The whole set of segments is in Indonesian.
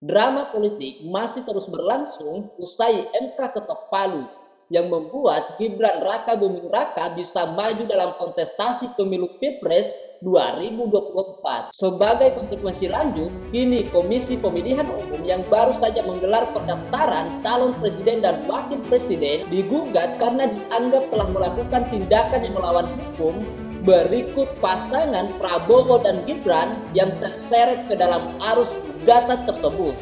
Drama politik masih terus berlangsung usai MK ketok palu yang membuat Gibran Raka Buming Raka bisa maju dalam kontestasi pemilu Pilpres 2024. Sebagai konsekuensi lanjut, kini Komisi Pemilihan Umum yang baru saja menggelar pendaftaran calon presiden dan wakil presiden digugat karena dianggap telah melakukan tindakan yang melawan hukum berikut pasangan Prabowo dan Gibran yang terseret ke dalam arus gugatan tersebut.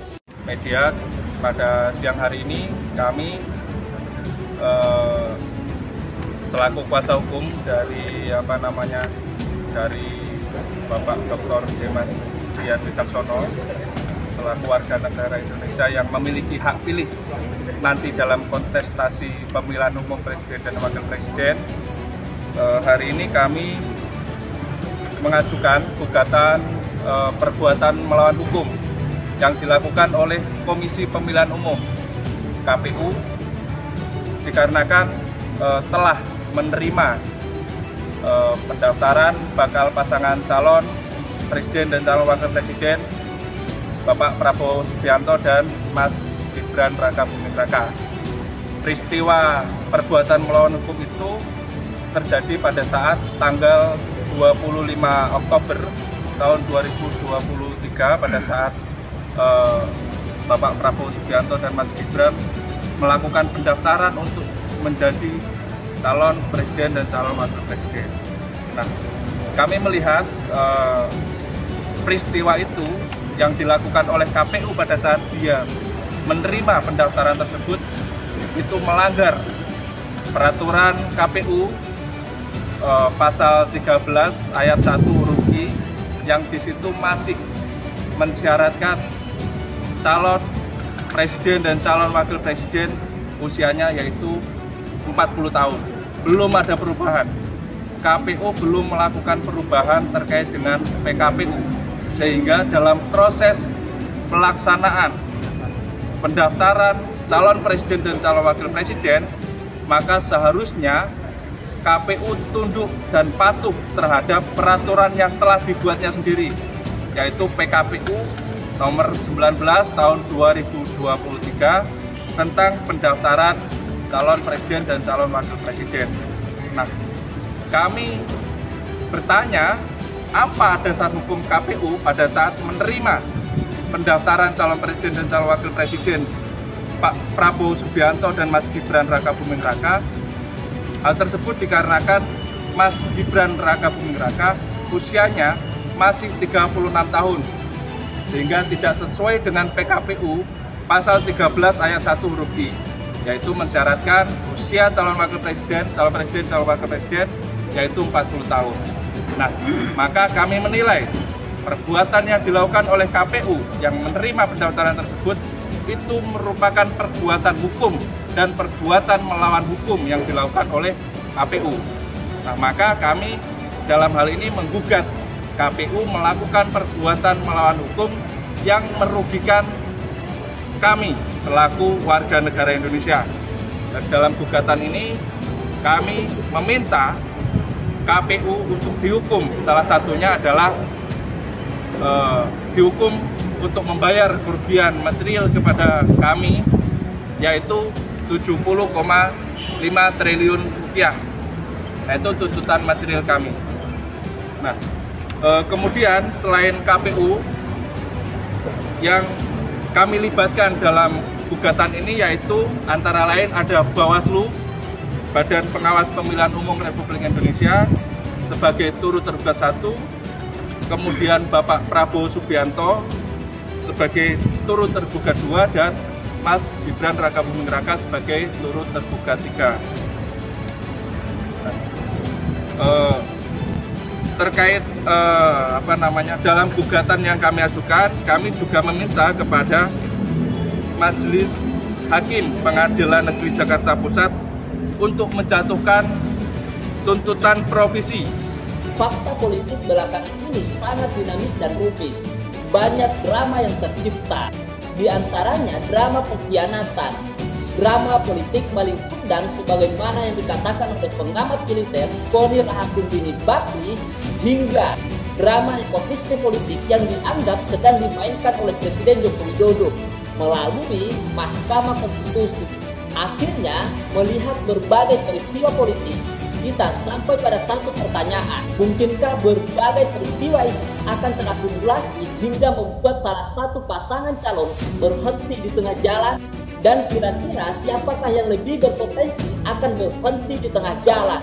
Media, pada siang hari ini kami selaku kuasa hukum dari dari Bapak Dr. Dimas Dian Wicaksono selaku warga negara Indonesia yang memiliki hak pilih nanti dalam kontestasi pemilihan umum presiden dan wakil presiden. Hari ini kami mengajukan gugatan perbuatan melawan hukum yang dilakukan oleh Komisi Pemilihan Umum KPU dikarenakan telah menerima pendaftaran bakal pasangan calon presiden dan calon wakil presiden Bapak Prabowo Subianto dan Mas Gibran Raka Buming Raka. Peristiwa perbuatan melawan hukum itu terjadi pada saat tanggal 25 Oktober tahun 2023 pada saat Bapak Prabowo Subianto dan Mas Gibran melakukan pendaftaran untuk menjadi calon presiden dan calon wakil presiden. Nah, kami melihat peristiwa itu yang dilakukan oleh KPU pada saat dia menerima pendaftaran tersebut itu melanggar peraturan KPU pasal 13 ayat 1 huruf I yang di situ masih mensyaratkan calon presiden dan calon wakil presiden usianya yaitu 40 tahun. Belum ada perubahan. KPU belum melakukan perubahan terkait dengan PKPU. Sehingga dalam proses pelaksanaan pendaftaran calon presiden dan calon wakil presiden, maka seharusnya KPU tunduk dan patuh terhadap peraturan yang telah dibuatnya sendiri, yaitu PKPU nomor 19 tahun 2023 tentang pendaftaran calon presiden dan calon wakil presiden. Nah, kami bertanya, apa dasar hukum KPU pada saat menerima pendaftaran calon presiden dan calon wakil presiden Pak Prabowo Subianto dan Mas Gibran Raka Buming Raka? Hal tersebut dikarenakan Mas Gibran Raka Buming Raka usianya masih 36 tahun, sehingga tidak sesuai dengan PKPU pasal 13 ayat 1 huruf I, yaitu mensyaratkan usia calon wakil presiden, calon wakil presiden yaitu 40 tahun. Nah, maka kami menilai perbuatan yang dilakukan oleh KPU yang menerima pendaftaran tersebut itu merupakan perbuatan hukum dan perbuatan melawan hukum yang dilakukan oleh KPU. Nah, maka kami dalam hal ini menggugat KPU melakukan perbuatan melawan hukum yang merugikan kami selaku warga negara Indonesia. Dan dalam gugatan ini kami meminta KPU untuk dihukum. Salah satunya adalah dihukum untuk membayar kerugian material kepada kami, yaitu 70,5 triliun rupiah. Nah, itu tuntutan material kami. Nah, kemudian selain KPU yang kami libatkan dalam gugatan ini yaitu antara lain ada Bawaslu, Badan Pengawas Pemilihan Umum Republik Indonesia sebagai turut tergugat 1, kemudian Bapak Prabowo Subianto sebagai turut tergugat 2, dan Mas Gibran Raka Buming Raka sebagai turut tergugat 3. Terkait dalam gugatan yang kami ajukan, kami juga meminta kepada Majelis Hakim Pengadilan Negeri Jakarta Pusat untuk menjatuhkan tuntutan provisi. Fakta politik belakangan ini sangat dinamis dan rumit. Banyak drama yang tercipta, di antaranya drama pengkhianatan, drama politik maling kundang sebagaimana yang dikatakan oleh pengamat militer Konir Hakim Bini Bakri, hingga drama nepotisme politik yang dianggap sedang dimainkan oleh Presiden Joko Widodo melalui Mahkamah Konstitusi. Akhirnya, melihat berbagai peristiwa politik, kita sampai pada satu pertanyaan. Mungkinkah berbagai peristiwa ini akan terakumulasi hingga membuat salah satu pasangan calon berhenti di tengah jalan? Dan kira-kira siapakah yang lebih berpotensi akan berhenti di tengah jalan?